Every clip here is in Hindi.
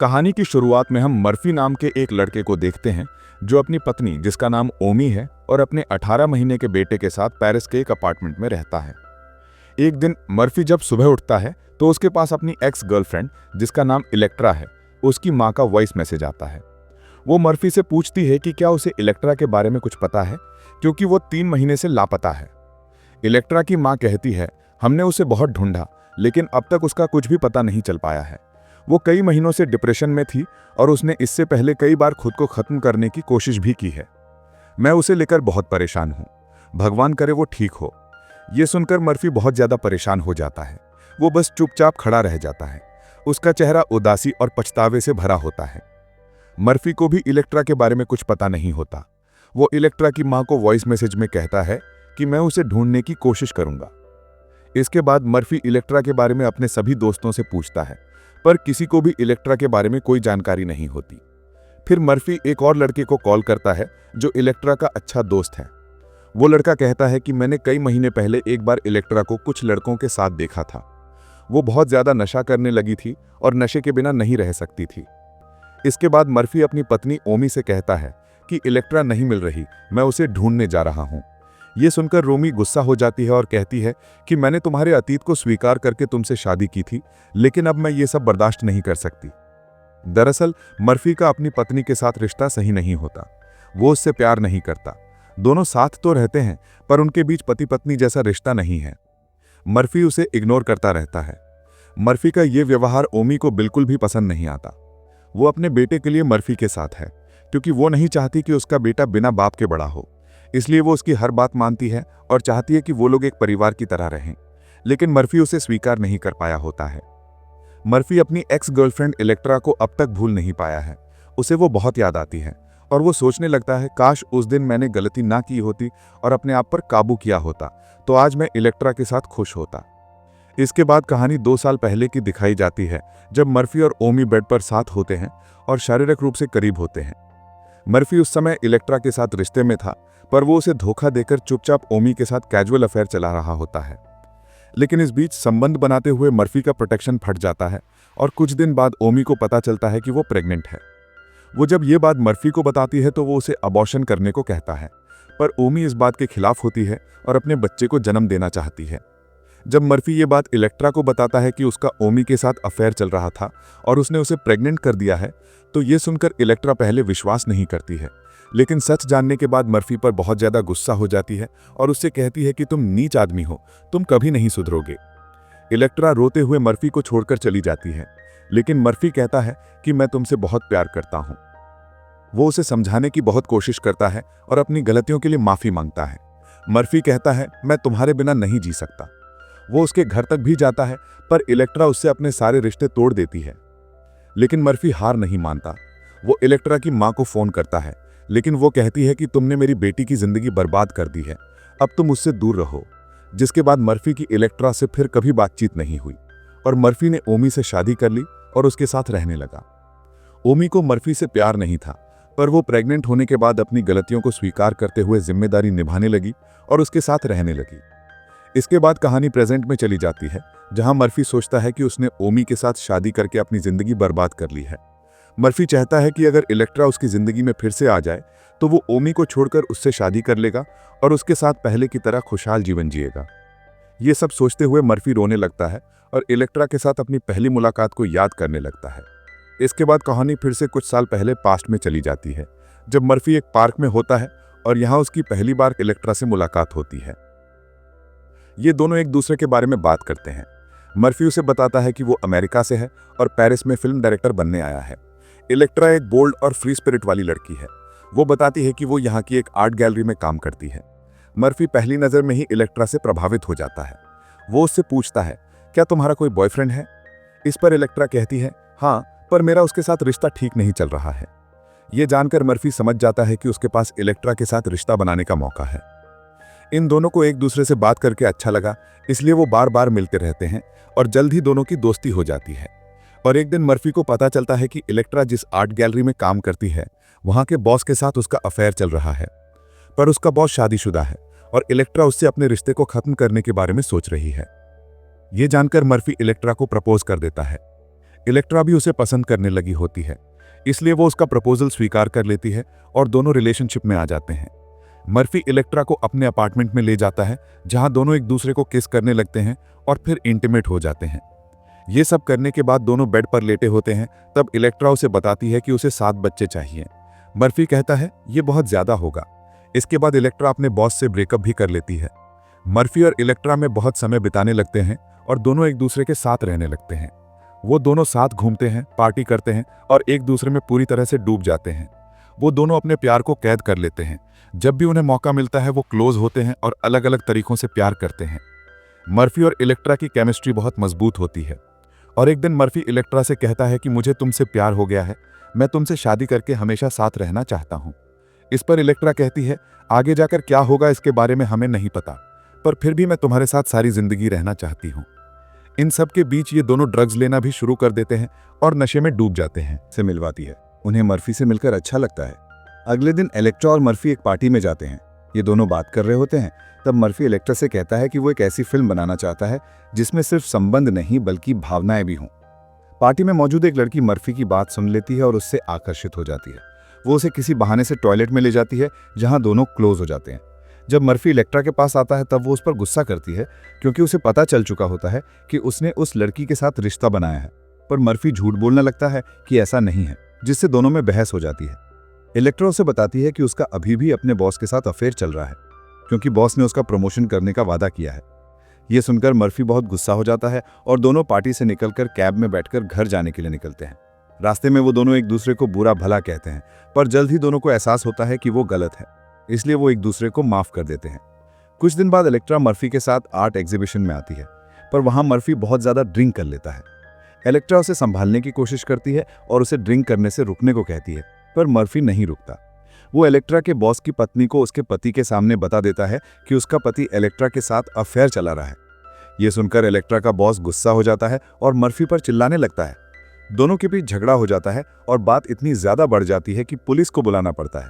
कहानी की शुरुआत में हम मर्फी नाम के एक लड़के को देखते हैं जो अपनी पत्नी जिसका नाम ओमी है और अपने 18 महीने के बेटे के साथ पेरिस के एक अपार्टमेंट में रहता है। एक दिन मर्फी जब सुबह उठता है तो उसके पास अपनी एक्स गर्लफ्रेंड जिसका नाम इलेक्ट्रा है उसकी माँ का वॉइस मैसेज आता है। वो मर्फी से पूछती है कि क्या उसे इलेक्ट्रा के बारे में कुछ पता है क्योंकि वो 3 महीने से लापता है। इलेक्ट्रा की माँ कहती है, हमने उसे बहुत ढूंढा लेकिन अब तक उसका कुछ भी पता नहीं चल पाया है। वो कई महीनों से डिप्रेशन में थी और उसने इससे पहले कई बार खुद को खत्म करने की कोशिश भी की है। मैं उसे लेकर बहुत परेशान हूँ, भगवान करे वो ठीक हो। ये सुनकर मर्फी बहुत ज्यादा परेशान हो जाता है। वो बस चुपचाप खड़ा रह जाता है। उसका चेहरा उदासी और पछतावे से भरा होता है। मर्फी को भी इलेक्ट्रा के बारे में कुछ पता नहीं होता। वो इलेक्ट्रा की माँ को वॉइस मैसेज में कहता है कि मैं उसे ढूंढने की कोशिश करूंगा। इसके बाद मर्फी इलेक्ट्रा के बारे में अपने सभी दोस्तों से पूछता है पर किसी को भी इलेक्ट्रा के बारे में कोई जानकारी नहीं होती। फिर मर्फी एक और लड़के को कॉल करता है जो इलेक्ट्रा का अच्छा दोस्त है। वो लड़का कहता है कि मैंने कई महीने पहले एक बार इलेक्ट्रा को कुछ लड़कों के साथ देखा था। वो बहुत ज्यादा नशा करने लगी थी और नशे के बिना नहीं रह सकती थी। इसके बाद मर्फी अपनी पत्नी ओमी से कहता है कि इलेक्ट्रा नहीं मिल रही, मैं उसे ढूंढने जा रहा हूं। ये सुनकर रोमी गुस्सा हो जाती है और कहती है कि मैंने तुम्हारे अतीत को स्वीकार करके तुमसे शादी की थी लेकिन अब मैं ये सब बर्दाश्त नहीं कर सकती। दरअसल मर्फी का अपनी पत्नी के साथ रिश्ता सही नहीं होता। वो उससे प्यार नहीं करता। दोनों साथ तो रहते हैं पर उनके बीच पति पत्नी जैसा रिश्ता नहीं है। मर्फी उसे इग्नोर करता रहता है। मर्फी का ये व्यवहार ओमी को बिल्कुल भी पसंद नहीं आता। वो अपने बेटे के लिए मर्फी के साथ है क्योंकि वो नहीं चाहती कि उसका बेटा बिना बाप के बड़ा हो। इसलिए वो उसकी हर बात मानती है और चाहती है कि वो लोग एक परिवार की तरह रहें। लेकिन मर्फी उसे स्वीकार नहीं कर पाया होता है। मर्फी अपनी एक्स गर्लफ्रेंड इलेक्ट्रा को अब तक भूल नहीं पाया है। उसे वो बहुत याद आती है और वो सोचने लगता है काश उस दिन मैंने गलती ना की होती और अपने आप पर काबू किया होता तो आज मैं इलेक्ट्रा के साथ खुश होता। इसके बाद कहानी 2 साल पहले की दिखाई जाती है जब मर्फी और ओमी बेड पर साथ होते हैं और शारीरिक रूप से करीब होते हैं। मर्फी उस समय इलेक्ट्रा के साथ रिश्ते में था पर वो उसे धोखा देकर चुपचाप ओमी के साथ कैजुअल अफेयर चला रहा होता है। लेकिन इस बीच संबंध बनाते हुए मर्फी का प्रोटेक्शन फट जाता है और कुछ दिन बाद ओमी को पता चलता है कि वो प्रेग्नेंट है। वो जब ये बात मर्फी को बताती है तो वो उसे अबॉर्शन करने को कहता है पर ओमी इस बात के खिलाफ होती है और अपने बच्चे को जन्म देना चाहती है। जब मर्फी ये बात इलेक्ट्रा को बताता है कि उसका ओमी के साथ अफेयर चल रहा था और उसने उसे प्रेग्नेंट कर दिया है तो ये सुनकर इलेक्ट्रा पहले विश्वास नहीं करती है। लेकिन सच जानने के बाद मर्फी पर बहुत ज्यादा गुस्सा हो जाती है और उससे कहती है कि तुम नीच आदमी हो, तुम कभी नहीं सुधरोगे। इलेक्ट्रा रोते हुए मर्फी को छोड़कर चली जाती है लेकिन मर्फी कहता है कि मैं तुमसे बहुत प्यार करता हूं। वो उसे समझाने की बहुत कोशिश करता है और अपनी गलतियों के लिए माफी मांगता है। मर्फी कहता है मैं तुम्हारे बिना नहीं जी सकता। वो उसके घर तक भी जाता है पर इलेक्ट्रा उससे अपने सारे रिश्ते तोड़ देती है। लेकिन मर्फी हार नहीं मानता। वो इलेक्ट्रा की मां को फोन करता है लेकिन वो कहती है कि तुमने मेरी बेटी की जिंदगी बर्बाद कर दी है, अब तुम उससे दूर रहो। जिसके बाद मर्फी की इलेक्ट्रा से फिर कभी बातचीत नहीं हुई और मर्फी ने ओमी से शादी कर ली और उसके साथ रहने लगा। ओमी को मर्फी से प्यार नहीं था पर वो प्रेग्नेंट होने के बाद अपनी गलतियों को स्वीकार करते हुए जिम्मेदारी निभाने लगी और उसके साथ रहने लगी। इसके बाद कहानी प्रेजेंट में चली जाती है जहां मर्फी सोचता है कि उसने ओमी के साथ शादी करके अपनी जिंदगी बर्बाद कर ली है। मर्फी चाहता है कि अगर इलेक्ट्रा उसकी जिंदगी में फिर से आ जाए तो वो ओमी को छोड़कर उससे शादी कर लेगा और उसके साथ पहले की तरह खुशहाल जीवन जिएगा। ये सब सोचते हुए मर्फी रोने लगता है और इलेक्ट्रा के साथ अपनी पहली मुलाकात को याद करने लगता है। इसके बाद कहानी फिर से कुछ साल पहले पास्ट में चली जाती है जब मर्फी एक पार्क में होता है और यहाँ उसकी पहली बार इलेक्ट्रा से मुलाकात होती है। ये दोनों एक दूसरे के बारे में बात करते हैं। मर्फी उसे बताता है कि वो अमेरिका से है और पेरिस में फिल्म डायरेक्टर बनने आया है। इलेक्ट्रा एक बोल्ड और फ्री स्पिरिट वाली लड़की है। वो बताती है कि वो यहाँ की एक आर्ट गैलरी में काम करती है। मर्फी पहली नज़र में ही इलेक्ट्रा से प्रभावित हो जाता है। वो उससे पूछता है क्या तुम्हारा कोई बॉयफ्रेंड है। इस पर इलेक्ट्रा कहती है हाँ, पर मेरा उसके साथ रिश्ता ठीक नहीं चल रहा है। ये जानकर मर्फी समझ जाता है कि उसके पास इलेक्ट्रा के साथ रिश्ता बनाने का मौका है। इन दोनों को एक दूसरे से बात करके अच्छा लगा इसलिए वो बार बार मिलते रहते हैं और जल्द ही दोनों की दोस्ती हो जाती है। और एक दिन मर्फी को पता चलता है कि इलेक्ट्रा जिस आर्ट गैलरी में काम करती है वहां के बॉस के साथ उसका अफेयर चल रहा है पर उसका बॉस शादीशुदा है और इलेक्ट्रा उससे अपने रिश्ते को खत्म करने के बारे में सोच रही है। ये जानकर मर्फी इलेक्ट्रा को प्रपोज कर देता है। इलेक्ट्रा भी उसे पसंद करने लगी होती है, इसलिए वो उसका प्रपोजल स्वीकार कर लेती है और दोनों रिलेशनशिप में आ जाते हैं। मर्फी इलेक्ट्रा को अपने अपार्टमेंट में ले जाता है, जहां दोनों एक दूसरे को किस करने लगते हैं और फिर इंटीमेट हो जाते हैं। ये सब करने के बाद दोनों बेड पर लेटे होते हैं। तब इलेक्ट्रा उसे बताती है कि उसे 7 बच्चे चाहिए। मर्फी कहता है ये बहुत ज्यादा होगा। इसके बाद इलेक्ट्रा अपने बॉस से ब्रेकअप भी कर लेती है। मर्फी और इलेक्ट्रा में बहुत समय बिताने लगते हैं और दोनों एक दूसरे के साथ रहने लगते हैं। वो दोनों साथ घूमते हैं, पार्टी करते हैं और एक दूसरे में पूरी तरह से डूब जाते हैं। वो दोनों अपने प्यार को कैद कर लेते हैं। जब भी उन्हें मौका मिलता है वो क्लोज होते हैं और अलग अलग तरीकों से प्यार करते हैं। मर्फी और इलेक्ट्रा की केमिस्ट्री बहुत मजबूत होती है और एक दिन मर्फी इलेक्ट्रा से कहता है कि मुझे तुमसे प्यार हो गया है, मैं तुमसे शादी करके हमेशा साथ रहना चाहता हूँ। इस पर इलेक्ट्रा कहती है आगे जाकर क्या होगा इसके बारे में हमें नहीं पता, पर फिर भी मैं तुम्हारे साथ सारी जिंदगी रहना चाहती हूँ। इन सब के बीच ये दोनों ड्रग्स लेना भी शुरू कर देते हैं और नशे में डूब जाते हैं। से मिलवाती है। उन्हें मर्फी से मिलकर अच्छा लगता है। अगले दिन इलेक्ट्रा और मर्फी एक पार्टी में जाते हैं। ये दोनों बात कर रहे होते हैं। तब मर्फी इलेक्ट्रा से कहता है कि वो एक ऐसी फिल्म बनाना चाहता है जिसमें सिर्फ संबंध नहीं बल्कि भावनाएं भी हों। पार्टी में मौजूद एक लड़की मर्फी की बात सुन लेती है और उससे आकर्षित हो जाती है। वो उसे किसी बहाने से टॉयलेट में ले जाती है, जहां दोनों क्लोज हो जाते हैं। जब मर्फी इलेक्ट्रा के पास आता है तब वो उस पर गुस्सा करती है, क्योंकि उसे पता चल चुका होता है कि उसने उस लड़की के साथ रिश्ता बनाया है। पर मर्फी झूठ बोलने लगता है कि ऐसा नहीं है, जिससे दोनों में बहस हो जाती है। इलेक्ट्रा उसे बताती है कि उसका अभी भी अपने बॉस के साथ अफेयर चल रहा है, क्योंकि बॉस ने उसका प्रमोशन करने का वादा किया है। ये सुनकर मर्फी बहुत गुस्सा हो जाता है और दोनों पार्टी से निकलकर कैब में बैठकर घर जाने के लिए निकलते हैं। रास्ते में वो दोनों एक दूसरे को बुरा भला कहते हैं, पर जल्द ही दोनों को एहसास होता है कि वो गलत है, इसलिए वो एक दूसरे को माफ कर देते हैं। कुछ दिन बाद इलेक्ट्रा मर्फी के साथ आर्ट एग्जीबिशन में आती है, पर वहां मर्फी बहुत ज्यादा ड्रिंक कर लेता है। इलेक्ट्रा उसे संभालने की कोशिश करती है और उसे ड्रिंक करने से रुकने को कहती है, पर मर्फी नहीं रुकता। वो इलेक्ट्रा के बॉस की पत्नी को उसके पति के सामने बता देता है कि उसका पति इलेक्ट्रा के साथ अफेयर चला रहा है। ये सुनकर इलेक्ट्रा का बॉस गुस्सा हो जाता है और मर्फी पर चिल्लाने लगता है। दोनों के बीच झगड़ा हो जाता है और बात इतनी ज्यादा बढ़ जाती है कि पुलिस को बुलाना पड़ता है।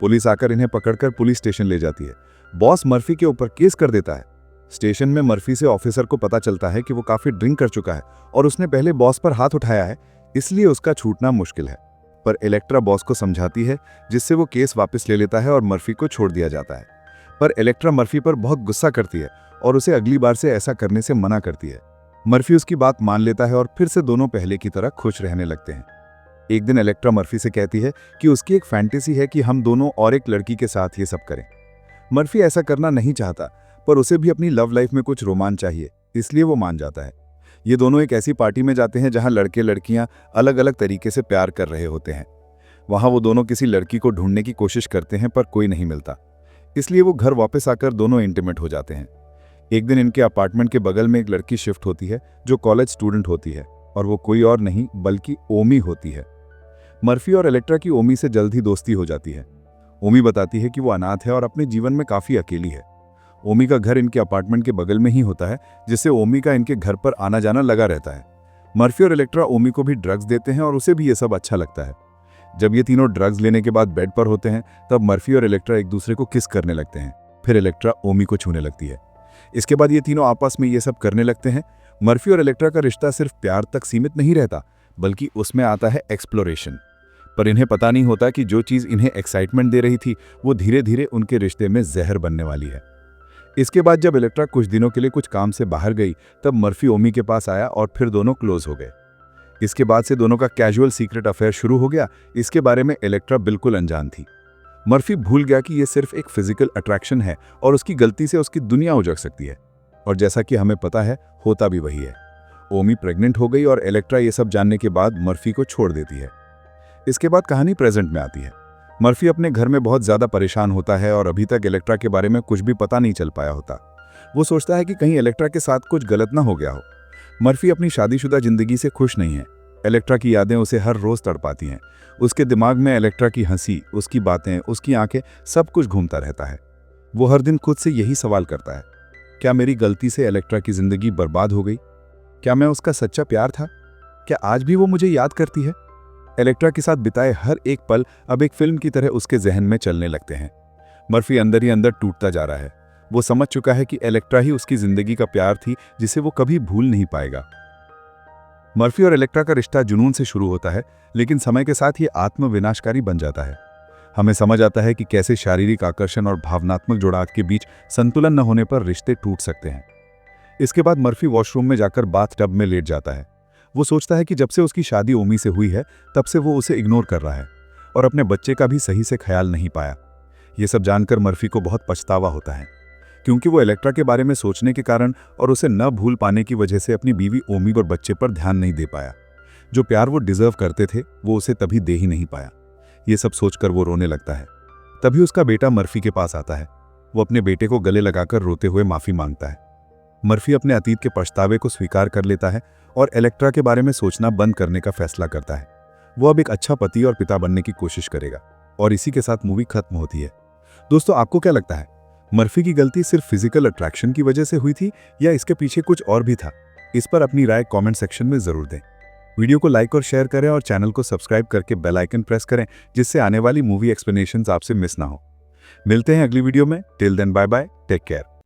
पुलिस आकर इन्हें पकड़कर पुलिस स्टेशन ले जाती है। बॉस मर्फी के ऊपर केस कर देता है। स्टेशन में मर्फी से ऑफिसर को पता चलता है कि वो काफी ड्रिंक कर चुका है और उसने पहले बॉस पर हाथ उठाया है, इसलिए उसका छूटना मुश्किल है। पर इलेक्ट्रा बॉस को समझाती है, जिससे वो केस वापस ले लेता है और मर्फी को छोड़ दिया जाता है। पर इलेक्ट्रा मर्फी पर बहुत गुस्सा करती है और उसे अगली बार से ऐसा करने से मना करती है। मर्फी उसकी बात मान लेता है और फिर से दोनों पहले की तरह खुश रहने लगते हैं। एक दिन इलेक्ट्रा मर्फी से कहती है कि उसकी एक फैंटेसी है कि हम दोनों और एक लड़की के साथ ये सब करें। मर्फी ऐसा करना नहीं चाहता, पर उसे भी अपनी लव लाइफ में कुछ रोमांच चाहिए, इसलिए वो मान जाता है। ये दोनों एक ऐसी पार्टी में जाते हैं जहां लड़के लड़कियां अलग अलग तरीके से प्यार कर रहे होते हैं। वहां वो दोनों किसी लड़की को ढूंढने की कोशिश करते हैं, पर कोई नहीं मिलता, इसलिए वो घर वापस आकर दोनों इंटीमेट हो जाते हैं। एक दिन इनके अपार्टमेंट के बगल में एक लड़की शिफ्ट होती है जो कॉलेज स्टूडेंट होती है, और वो कोई और नहीं बल्कि ओमी होती है। मर्फी और इलेक्ट्रा की ओमी से जल्द ही दोस्ती हो जाती है। ओमी बताती है कि वो अनाथ है और अपने जीवन में काफी अकेली है। ओमी का घर इनके अपार्टमेंट के बगल में ही होता है, जिससे ओमी का इनके घर पर आना जाना लगा रहता है। मर्फी और इलेक्ट्रा ओमी को भी ड्रग्स देते हैं और उसे भी ये सब अच्छा लगता है। जब ये तीनों ड्रग्स लेने के बाद बेड पर होते हैं, तब मर्फी और इलेक्ट्रा एक दूसरे को किस करने लगते हैं। फिर इलेक्ट्रा ओमी को छूने लगती है। इसके बाद ये तीनों आपस में ये सब करने लगते हैं। मर्फी और इलेक्ट्रा का रिश्ता सिर्फ प्यार तक सीमित नहीं रहता, बल्कि उसमें आता है एक्सप्लोरेशन। पर इन्हें पता नहीं होता कि जो चीज इन्हें एक्साइटमेंट दे रही थी, वो धीरे धीरे उनके रिश्ते में जहर बनने वाली है। इसके बाद जब इलेक्ट्रा कुछ दिनों के लिए कुछ काम से बाहर गई, तब मर्फी ओमी के पास आया और फिर दोनों क्लोज हो गए। इसके बाद से दोनों का कैजुअल सीक्रेट अफेयर शुरू हो गया। इसके बारे में इलेक्ट्रा बिल्कुल अनजान थी। मर्फी भूल गया कि यह सिर्फ एक फिजिकल अट्रैक्शन है और उसकी गलती से उसकी दुनिया उजड़ सकती है। और जैसा कि हमें पता है, होता भी वही है। ओमी प्रेग्नेंट हो गई और इलेक्ट्रा ये सब जानने के बाद मर्फी को छोड़ देती है। इसके बाद कहानी प्रेजेंट में आती है। मर्फी अपने घर में बहुत ज्यादा परेशान होता है और अभी तक इलेक्ट्रा के बारे में कुछ भी पता नहीं चल पाया होता। वो सोचता है कि कहीं इलेक्ट्रा के साथ कुछ गलत ना हो गया हो। मर्फी अपनी शादीशुदा जिंदगी से खुश नहीं है। इलेक्ट्रा की यादें उसे हर रोज तड़पाती हैं। उसके दिमाग में इलेक्ट्रा की हंसी, उसकी बातें, उसकी आंखें, सब कुछ घूमता रहता है। वो हर दिन खुद से यही सवाल करता है, क्या मेरी गलती से इलेक्ट्रा की जिंदगी बर्बाद हो गई? क्या मैं उसका सच्चा प्यार था? क्या आज भी वो मुझे याद करती है? इलेक्ट्रा के साथ बिताए हर एक पल अब एक फिल्म की तरह उसके जहन में चलने लगते हैं। मर्फी अंदर ही अंदर टूटता जा रहा है। वो समझ चुका है कि इलेक्ट्रा ही उसकी जिंदगी का प्यार थी, जिसे वो कभी भूल नहीं पाएगा। मर्फी और इलेक्ट्रा का रिश्ता जुनून से शुरू होता है, लेकिन समय के साथ ये आत्मविनाशकारी बन जाता है। हमें समझ आता है कि कैसे शारीरिक आकर्षण और भावनात्मक जुड़ाव के बीच संतुलन न होने पर रिश्ते टूट सकते हैं। इसके बाद मर्फी वॉशरूम में जाकर बाथटब में लेट जाता है। वो सोचता है कि जब से उसकी शादी ओमी से हुई है, तब से वो उसे इग्नोर कर रहा है और अपने बच्चे का भी सही से ख्याल नहीं पाया। ये सब जानकर मर्फी को बहुत पछतावा होता है, क्योंकि वो इलेक्ट्रा के बारे में सोचने के कारण और उसे न भूल पाने की वजह से अपनी बीवी ओमी और बच्चे पर ध्यान नहीं दे पाया। जो प्यार वो डिजर्व करते थे, वो उसे तभी दे ही नहीं पाया। ये सब सोचकर वो रोने लगता है। तभी उसका बेटा मर्फी के पास आता है। वो अपने बेटे को गले लगाकर रोते हुए माफी मांगता है। मर्फी अपने अतीत के पछतावे को स्वीकार कर लेता है और इलेक्ट्रा के बारे में सोचना बंद करने का फैसला करता है। वो अब एक अच्छा पति और पिता बनने की कोशिश करेगा। और इसी के साथ मूवी खत्म होती है। दोस्तों, आपको क्या लगता है, मर्फी की गलती सिर्फ फिजिकल अट्रैक्शन की वजह से हुई थी या इसके पीछे कुछ और भी था? इस पर अपनी राय कमेंट सेक्शन में जरूर दें। वीडियो को लाइक और शेयर करें और चैनल को सब्सक्राइब करके बेल आइकन प्रेस करें, जिससे आने वाली मूवी एक्सप्लेनेशंस आपसे मिस ना हो। मिलते हैं अगली वीडियो में। Till then bye bye, take care.